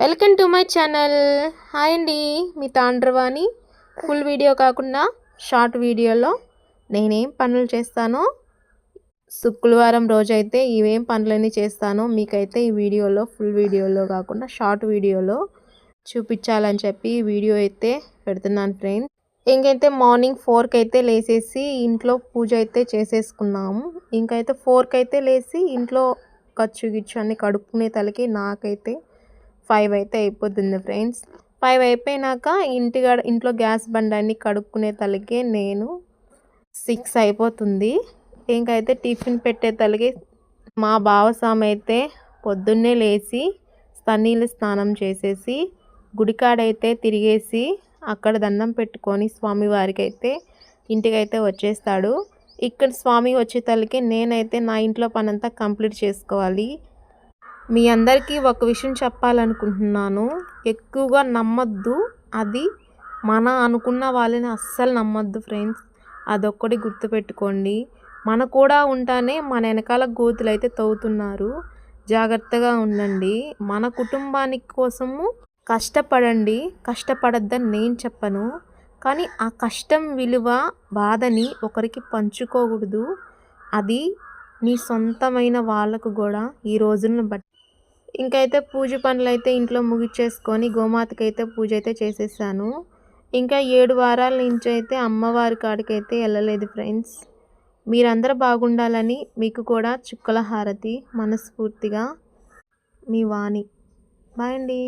Welcome to my channel. Hi అండి, మీ తాండ్రవాణి. Full video కాకుండా short వీడియోలో నేనేం పనులు చేస్తానో, శుక్రవారం రోజైతే ఇవేం పనులన్నీ చేస్తానో మీకైతే ఈ వీడియోలో, ఫుల్ వీడియోలో కాకుండా షార్ట్ వీడియోలో చూపించాలని చెప్పి వీడియో అయితే పెడుతున్నాను ఫ్రెండ్స్. ఇంకైతే మార్నింగ్ 4కి అయితే లేసేసి ఇంట్లో పూజ అయితే చేసేసుకున్నాము. ఇంకైతే 4కి అయితే లేచి ఇంట్లో ఖర్చు గిచ్చు అన్నీ కడుక్కునే తలకి నాకైతే 5 అయితే అయిపోతుంది ఫ్రెండ్స్. 5 అయిపోయినాక ఇంట్లో గ్యాస్ బండ్ అన్ని కడుక్కునే తలకే నేను 6 అయిపోతుంది. ఇంకైతే టిఫిన్ పెట్టే తలకి మా బావస్వామి అయితే పొద్దున్నే లేచి తన్నీళ్ళు స్నానం చేసేసి గుడికాడైతే తిరిగేసి అక్కడ దండం పెట్టుకొని స్వామివారికి అయితే ఇంటికైతే వచ్చేస్తాడు. ఇక్కడ స్వామి వచ్చే తలకి నేనైతే నా ఇంట్లో పనంతా కంప్లీట్ చేసుకోవాలి. మీ అందరికీ ఒక విషయం చెప్పాలనుకుంటున్నాను. ఎక్కువగా నమ్మద్దు, అది మన అనుకున్న వాళ్ళని అస్సలు నమ్మద్దు ఫ్రెండ్స్. అదొక్కటి గుర్తుపెట్టుకోండి. మన కూడా ఉంటానే మన వెనకాల గోతులు అయితే తవ్వుతున్నారు. జాగ్రత్తగా ఉండండి. మన కుటుంబానికి కోసము కష్టపడండి. కష్టపడద్దని నేను చెప్పను, కానీ ఆ కష్టం విలువ, బాధని ఒకరికి పంచుకోకూడదు. అది నీ సొంతమైన వాళ్ళకు కూడా ఈ రోజులను బట్టి. ఇంకైతే పూజ పనులు అయితే ఇంట్లో ముగిచ్చేసుకొని గోమాతకి అయితే పూజ అయితే చేసేసాను. ఇంకా 7 వారాల నుంచి అయితే అమ్మవారి కాడికైతే వెళ్ళలేదు ఫ్రెండ్స్. మీరందరూ బాగుండాలని మీకు కూడా చుక్కల హారతి. మనస్ఫూర్తిగా మీ వాణి. బాయ్ అండి.